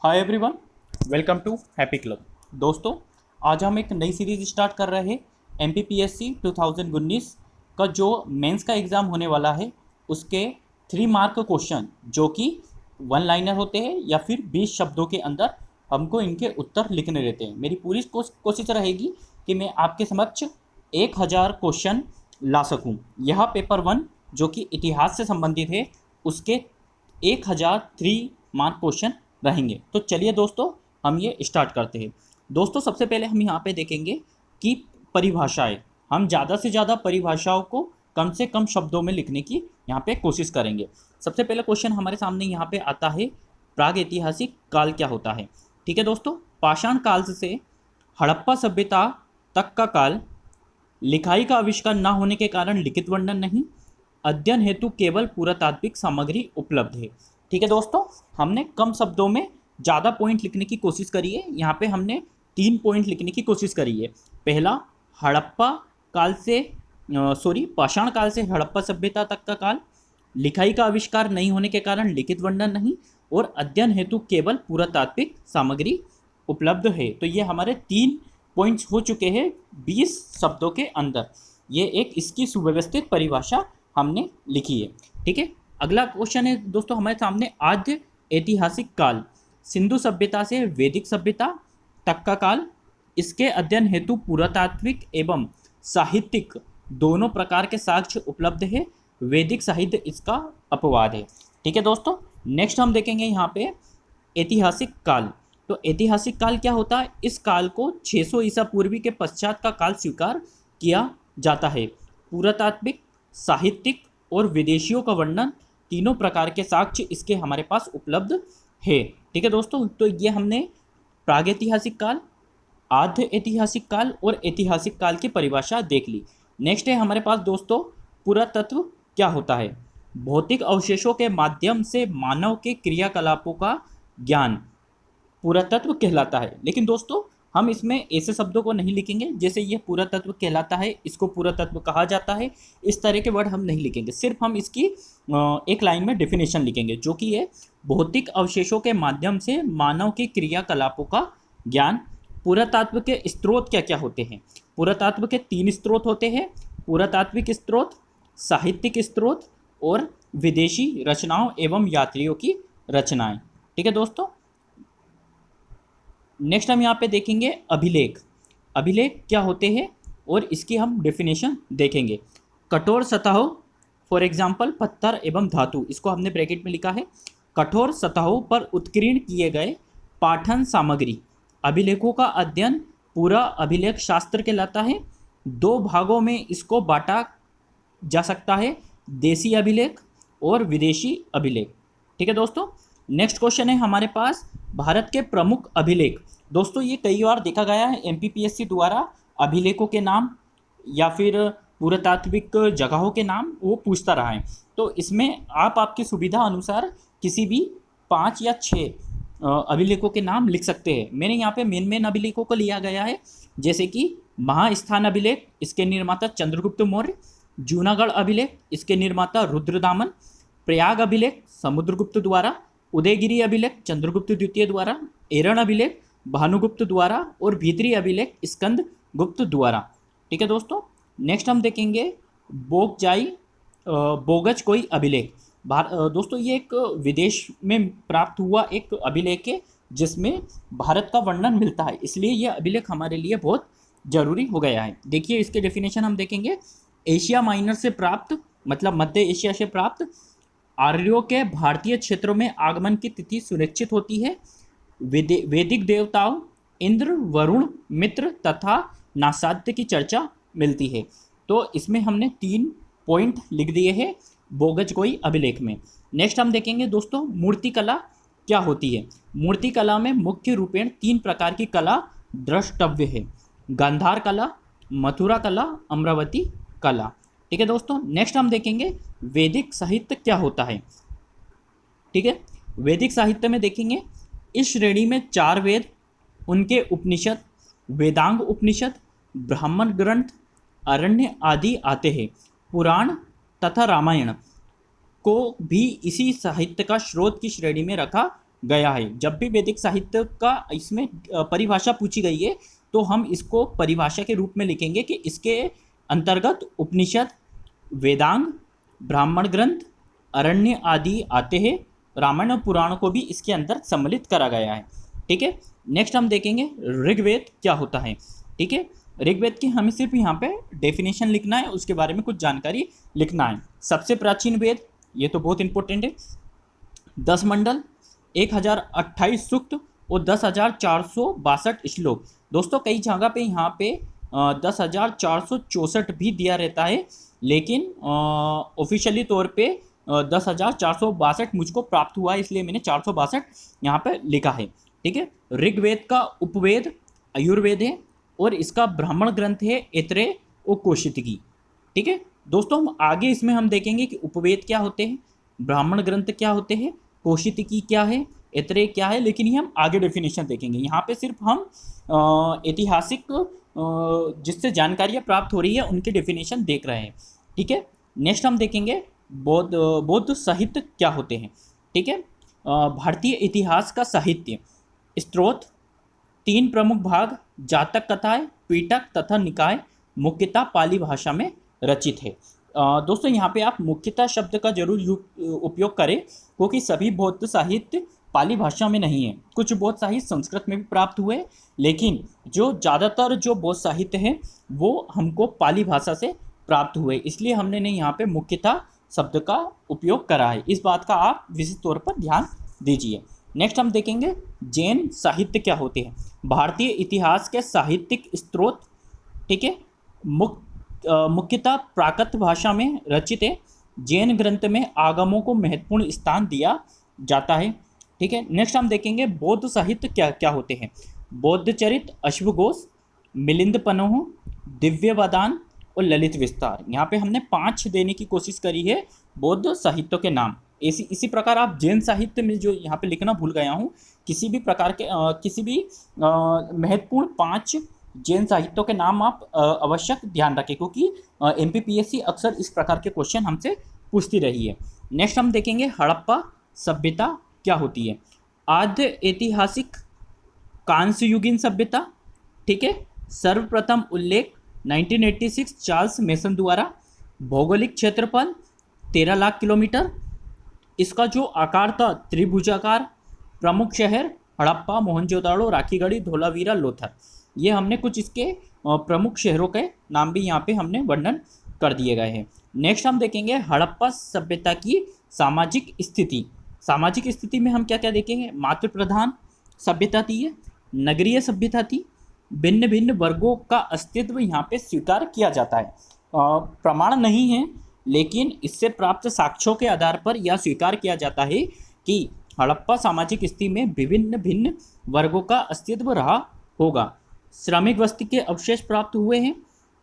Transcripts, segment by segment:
Hi everyone, welcome to happy club. दोस्तों, आज हम एक नई सीरीज़ स्टार्ट कर रहे हैं। MPPSC 2019 का जो मेंस का एग्ज़ाम होने वाला है उसके 3 मार्क क्वेश्चन जो कि वन लाइनर होते हैं या फिर 20 शब्दों के अंदर हमको इनके उत्तर लिखने रहते हैं। मेरी पूरी कोशिश रहेगी कि मैं आपके समक्ष 1000 क्वेश्चन ला सकूं। यह पेपर 1 जो कि इतिहास से संबंधित है उसके 1000 3 मार्क क्वेश्चन रहेंगे। तो चलिए दोस्तों, हम ये स्टार्ट करते हैं। दोस्तों, सबसे पहले हम यहाँ पे देखेंगे कि परिभाषाएं, हम ज़्यादा से ज़्यादा परिभाषाओं को कम से कम शब्दों में लिखने की यहाँ पे कोशिश करेंगे। सबसे पहले क्वेश्चन हमारे सामने यहाँ पे आता है, प्राग ऐतिहासिक काल क्या होता है। ठीक है दोस्तों, पाषाण काल से हड़प्पा सभ्यता तक का काल, लिखाई का आविष्कार न होने के कारण लिखित वर्णन नहीं, अध्ययन हेतु केवल पुरातात्विक सामग्री उपलब्ध है। ठीक है दोस्तों, हमने कम शब्दों में ज़्यादा पॉइंट लिखने की कोशिश करी है। यहाँ पे हमने 3 पॉइंट लिखने की कोशिश करी है। पहला, हड़प्पा काल से पाषाण काल से हड़प्पा सभ्यता तक का काल, लिखाई का आविष्कार नहीं होने के कारण लिखित वर्णन नहीं, और अध्ययन हेतु केवल पुरातात्विक सामग्री उपलब्ध है। तो ये हमारे 3 पॉइंट्स हो चुके हैं 20 शब्दों के अंदर। ये एक इसकी सुव्यवस्थित परिभाषा हमने लिखी है। ठीक है, अगला क्वेश्चन है दोस्तों हमारे सामने, आद्य ऐतिहासिक काल, सिंधु सभ्यता से वैदिक सभ्यता तक का काल, इसके अध्ययन हेतु पुरातात्विक एवं साहित्यिक दोनों प्रकार के साक्ष्य उपलब्ध है, वैदिक साहित्य इसका अपवाद है। ठीक है दोस्तों, नेक्स्ट हम देखेंगे यहाँ पे ऐतिहासिक काल। तो ऐतिहासिक काल क्या होता है? इस काल को 600 ईसा पूर्वी के पश्चात का काल स्वीकार किया जाता है। पुरातात्विक, साहित्यिक और विदेशियों का वर्णन, तीनों प्रकार के साक्ष्य इसके हमारे पास उपलब्ध है। ठीक है दोस्तों, तो ये हमने प्रागैतिहासिक काल, आद्य ऐतिहासिक काल और ऐतिहासिक काल की परिभाषा देख ली। नेक्स्ट है हमारे पास दोस्तों, पुरातत्व क्या होता है? भौतिक अवशेषों के माध्यम से मानव के क्रियाकलापों का ज्ञान पुरातत्व कहलाता है। लेकिन दोस्तों, हम इसमें ऐसे शब्दों को नहीं लिखेंगे जैसे ये पुरातत्व कहलाता है, इसको पुरातत्व कहा जाता है, इस तरह के वर्ड हम नहीं लिखेंगे। सिर्फ हम इसकी एक लाइन में डेफिनेशन लिखेंगे जो कि है, भौतिक अवशेषों के माध्यम से मानव के क्रियाकलापों का ज्ञान। पुरातत्व के स्रोत क्या क्या होते हैं? पुरातत्व के 3 स्रोत होते हैं, पुरातात्विक स्रोत, साहित्यिक स्रोत और विदेशी रचनाओं एवं यात्रियों की रचनाएं। ठीक है दोस्तों, नेक्स्ट हम यहाँ पे देखेंगे अभिलेख। अभिलेख क्या होते हैं और इसकी हम डेफिनेशन देखेंगे। कठोर सतहों, फॉर एग्जाम्पल पत्थर एवं धातु, इसको हमने ब्रैकेट में लिखा है। कठोर सतहों पर उत्कीर्ण किए गए पाठन सामग्री, अभिलेखों का अध्ययन पूरा अभिलेख शास्त्र कहलाता है। 2 भागों में इसको बांटा जा सकता है, देसी अभिलेख और विदेशी अभिलेख। ठीक है दोस्तों, नेक्स्ट क्वेश्चन है हमारे पास, भारत के प्रमुख अभिलेख। दोस्तों, ये कई बार देखा गया है MPPSC द्वारा अभिलेखों के नाम या फिर पुरातात्विक जगहों के नाम वो पूछता रहा है। तो इसमें आप आपकी सुविधा अनुसार किसी भी 5 या 6 अभिलेखों के नाम लिख सकते हैं। मैंने यहाँ पे मेन अभिलेखों को लिया गया है, जैसे कि महास्थान अभिलेख, इसके निर्माता चंद्रगुप्त मौर्य। जूनागढ़ अभिलेख, इसके निर्माता रुद्रदामन। प्रयाग अभिलेख समुद्रगुप्त द्वारा। उदयगिरी अभिलेख चंद्रगुप्त द्वितीय द्वारा। एरण अभिलेख भानुगुप्त द्वारा और भीतरी अभिलेख स्कंद गुप्त द्वारा। ठीक है दोस्तों, नेक्स्ट हम देखेंगे बोगज कोई अभिलेख। दोस्तों, ये एक विदेश में प्राप्त हुआ एक अभिलेख है जिसमें भारत का वर्णन मिलता है, इसलिए यह अभिलेख हमारे लिए बहुत जरूरी हो गया है। देखिए, इसके डेफिनेशन हम देखेंगे। एशिया माइनर से प्राप्त, मतलब मध्य एशिया से प्राप्त आर्यों के भारतीय क्षेत्रों में आगमन की तिथि सुनिश्चित होती है। वैदिक देवताओं इंद्र, वरुण, मित्र तथा नासाध्य की चर्चा मिलती है। तो इसमें हमने 3 पॉइंट लिख दिए हैं बोगजकोई अभिलेख में। नेक्स्ट हम देखेंगे दोस्तों, मूर्तिकला क्या होती है? मूर्तिकला में मुख्य रूपेण 3 प्रकार की कला द्रष्टव्य है, गांधार कला, मथुरा कला, अमरावती कला। ठीक है दोस्तों, नेक्स्ट हम देखेंगे वैदिक साहित्य क्या होता है। ठीक है, वैदिक साहित्य में देखेंगे, इस श्रेणी में 4 वेद, उनके उपनिषद, वेदांग उपनिषद, ब्राह्मण ग्रंथ, अरण्य आदि आते हैं। पुराण तथा रामायण को भी इसी साहित्य का स्रोत की श्रेणी में रखा गया है। जब भी वैदिक साहित्य का इसमें परिभाषा पूछी गई है तो हम इसको परिभाषा के रूप में लिखेंगे कि इसके अंतर्गत उपनिषद, वेदांग, ब्राह्मण ग्रंथ, अरण्य आदि आते हैं। रामायण और पुराण को भी इसके अंदर सम्मिलित करा गया है। ठीक है, नेक्स्ट हम देखेंगे ऋग्वेद क्या होता है। ठीक है, ऋग्वेद की हमें सिर्फ यहाँ पे डेफिनेशन लिखना है, उसके बारे में कुछ जानकारी लिखना है। सबसे प्राचीन वेद, ये तो बहुत इंपॉर्टेंट है, 10 मंडल, 1028 सूक्त और 10,462 श्लोक। दोस्तों कई जगह पे यहाँ पे 10,464 भी दिया रहता है, लेकिन ऑफिशियली तौर पे 10,462 मुझको प्राप्त हुआ है, इसलिए मैंने 462 यहाँ पे लिखा है। ठीक है, ऋग्वेद का उपवेद आयुर्वेद है और इसका ब्राह्मण ग्रंथ है ऐत्रेय और कौशिकी। ठीक है दोस्तों, हम आगे इसमें हम देखेंगे कि उपवेद क्या होते हैं, ब्राह्मण ग्रंथ क्या होते हैं, कौशिकी क्या है, ऐत्रेय क्या है, लेकिन ये हम आगे डेफिनेशन देखेंगे। यहाँ पे सिर्फ हम ऐतिहासिक जिससे जानकारियाँ प्राप्त हो रही है उनके डेफिनेशन देख रहे हैं। ठीक है, नेक्स्ट हम देखेंगे बौद्ध साहित्य क्या होते हैं। ठीक है, भारतीय इतिहास का साहित्य स्त्रोत 3 प्रमुख भाग, जातक कथाएं, पीटक तथा निकाय, मुख्यतः पाली भाषा में रचित है। दोस्तों यहाँ पे आप मुख्यतः शब्द का जरूर उपयोग करें, क्योंकि सभी बौद्ध साहित्य पाली भाषा में नहीं है। कुछ बौद्ध साहित्य संस्कृत में भी प्राप्त हुए, लेकिन जो ज़्यादातर जो बौद्ध साहित्य है वो हमको पाली भाषा से प्राप्त हुए, इसलिए हमने नहीं यहाँ पे मुख्यतः शब्द का उपयोग करा है। इस बात का आप विशेष तौर पर ध्यान दीजिए। नेक्स्ट हम देखेंगे जैन साहित्य क्या होते हैं। भारतीय इतिहास के साहित्यिक स्रोत, ठीक है, मुख्यतः प्राकृत भाषा में रचित है। जैन ग्रंथ में आगमों को महत्वपूर्ण स्थान दिया जाता है। ठीक है, नेक्स्ट हम देखेंगे बौद्ध साहित्य क्या क्या होते हैं। बौद्ध चरित, अश्वघोष, मिलिंद पन्ह, दिव्य वदान और ललित विस्तार। यहाँ पे हमने 5 देने की कोशिश करी है बौद्ध साहित्यों के नाम। इसी प्रकार आप जैन साहित्य में जो यहाँ पे लिखना भूल गया हूँ, किसी भी प्रकार के किसी भी महत्वपूर्ण 5 जैन साहित्यों के नाम आप आवश्यक ध्यान रखें, क्योंकि MPPSC अक्सर इस प्रकार के क्वेश्चन हमसे पूछती रही है। नेक्स्ट हम देखेंगे हड़प्पा सभ्यता क्या होती है। आद्य ऐतिहासिक कांस्ययुगीन सभ्यता। ठीक है, सर्वप्रथम उल्लेख 1986 चार्ल्स मेसन द्वारा। भौगोलिक क्षेत्रफल 13 लाख किलोमीटर। इसका जो आकार था त्रिभुजाकार। प्रमुख शहर हड़प्पा, मोहनजोदाड़ो, राखीगढ़ी, धोलावीरा, लोथर। ये हमने कुछ इसके प्रमुख शहरों के नाम भी यहाँ पे हमने वर्णन कर दिए गए हैं। नेक्स्ट हम देखेंगे हड़प्पा सभ्यता की सामाजिक स्थिति। सामाजिक स्थिति में हम क्या क्या देखेंगे। मातृ प्रधान सभ्यता थी, है नगरीय सभ्यता थी, भिन्न भिन्न वर्गों का अस्तित्व यहाँ पे स्वीकार किया जाता है। प्रमाण नहीं है, लेकिन इससे प्राप्त साक्ष्यों के आधार पर यह स्वीकार किया जाता है कि हड़प्पा सामाजिक स्थिति में विभिन्न भिन्न वर्गों का अस्तित्व रहा होगा। श्रमिक बस्ती के अवशेष प्राप्त हुए हैं।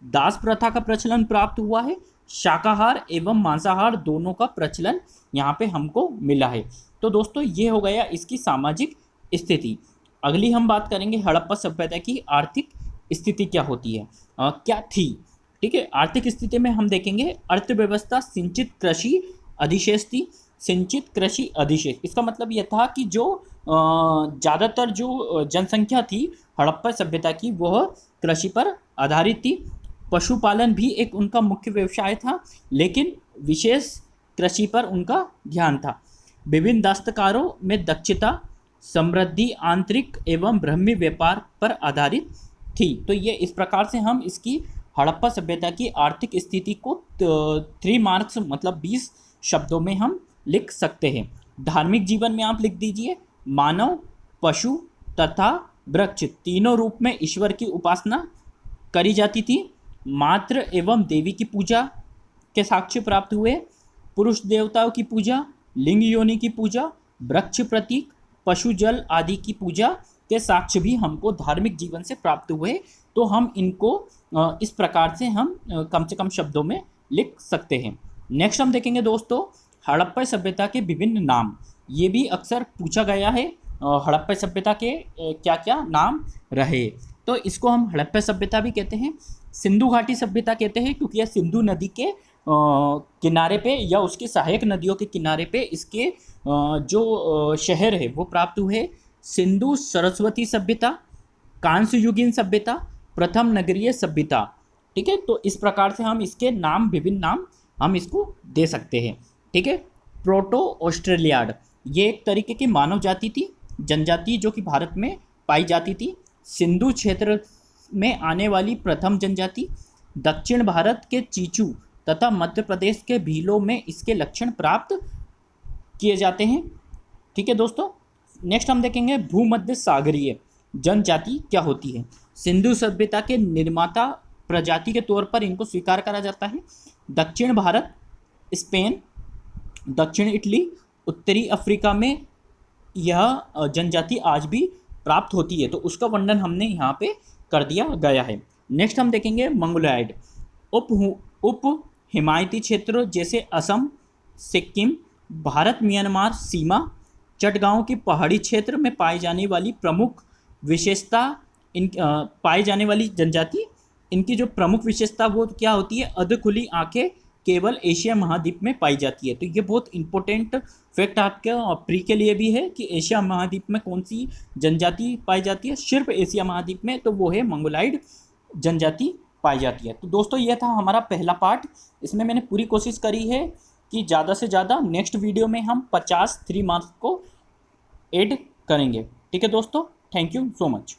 दास प्रथा का प्रचलन प्राप्त हुआ है। शाकाहार एवं मांसाहार दोनों का प्रचलन यहाँ पे हमको मिला है। तो दोस्तों ये हो गया इसकी सामाजिक स्थिति। अगली हम बात करेंगे हड़प्पा सभ्यता की आर्थिक स्थिति क्या होती है, क्या थी। ठीक है, आर्थिक स्थिति में हम देखेंगे अर्थव्यवस्था सिंचित कृषि अधिशेष थी। सिंचित कृषि अधिशेष, इसका मतलब यह था कि जो ज़्यादातर जो जनसंख्या थी हड़प्पा सभ्यता की वह कृषि पर आधारित थी। पशुपालन भी एक उनका मुख्य व्यवसाय था, लेकिन विशेष कृषि पर उनका ध्यान था। विभिन्न दस्तकारों में दक्षता, समृद्धि आंतरिक एवं ब्रह्मी व्यापार पर आधारित थी। तो ये इस प्रकार से हम इसकी हड़प्पा सभ्यता की आर्थिक स्थिति को 3 मार्क्स मतलब 20 शब्दों में हम लिख सकते हैं। धार्मिक जीवन में आप लिख दीजिए मानव, पशु तथा वृक्ष तीनों रूप में ईश्वर की उपासना करी जाती थी। मातृ एवं देवी की पूजा के साक्ष्य प्राप्त हुए। पुरुष देवताओं की पूजा, लिंग योनि की पूजा, वृक्ष प्रतीक, पशु जल आदि की पूजा के साक्ष्य भी हमको धार्मिक जीवन से प्राप्त हुए। तो हम इनको इस प्रकार से हम कम से कम शब्दों में लिख सकते हैं। नेक्स्ट हम देखेंगे दोस्तों हड़प्पा सभ्यता के विभिन्न नाम। ये भी अक्सर पूछा गया है हड़प्पा सभ्यता के क्या क्या नाम रहे। तो इसको हम हड़प्पा सभ्यता भी कहते हैं, सिंधु घाटी सभ्यता कहते हैं, क्योंकि यह सिंधु नदी के किनारे पे या उसके सहायक नदियों के किनारे पे इसके जो शहर है वो प्राप्त हुए। सिंधु सरस्वती सभ्यता, कांस्य युगीन सभ्यता, प्रथम नगरीय सभ्यता। ठीक है, तो इस प्रकार से हम इसके नाम, विभिन्न नाम हम इसको दे सकते हैं। ठीक है, प्रोटो ऑस्ट्रेलियाड, ये एक तरीके की मानव जाति थी, जनजाति जो कि भारत में पाई जाती थी। सिंधु क्षेत्र में आने वाली प्रथम जनजाति। दक्षिण भारत के चीचू तथा मध्य प्रदेश के भीलों में इसके लक्षण प्राप्त किए जाते हैं। ठीक है दोस्तों, नेक्स्ट हम देखेंगे भूमध्य सागरीय जनजाति क्या होती है। सिंधु सभ्यता के निर्माता प्रजाति के तौर पर इनको स्वीकार करा जाता है। दक्षिण भारत, स्पेन, दक्षिण इटली, उत्तरी अफ्रीका में यह जनजाति आज भी प्राप्त होती है, तो उसका वर्णन हमने यहाँ पे कर दिया गया है। नेक्स्ट हम देखेंगे मंगोलॉयड। उप हिमायती क्षेत्र जैसे असम, सिक्किम, भारत म्यांमार सीमा, चटगांव की पहाड़ी क्षेत्र में पाई जाने वाली प्रमुख विशेषता, पाई जाने वाली जनजाति, इनकी जो प्रमुख विशेषता वो क्या होती है, अध खुली आंखें केवल एशिया महाद्वीप में पाई जाती है। तो ये बहुत इंपॉर्टेंट फैक्ट आपके प्री के लिए भी है कि एशिया महाद्वीप में कौन सी जनजाति पाई जाती है, सिर्फ एशिया महाद्वीप में, तो वो है मंगोलॉयड जनजाति पाई जाती है। तो दोस्तों ये था हमारा पहला पार्ट। इसमें मैंने पूरी कोशिश करी है कि ज़्यादा से ज़्यादा नेक्स्ट वीडियो में हम 50 3 मार्क्स को ऐड करेंगे। ठीक है दोस्तों, थैंक यू सो मच।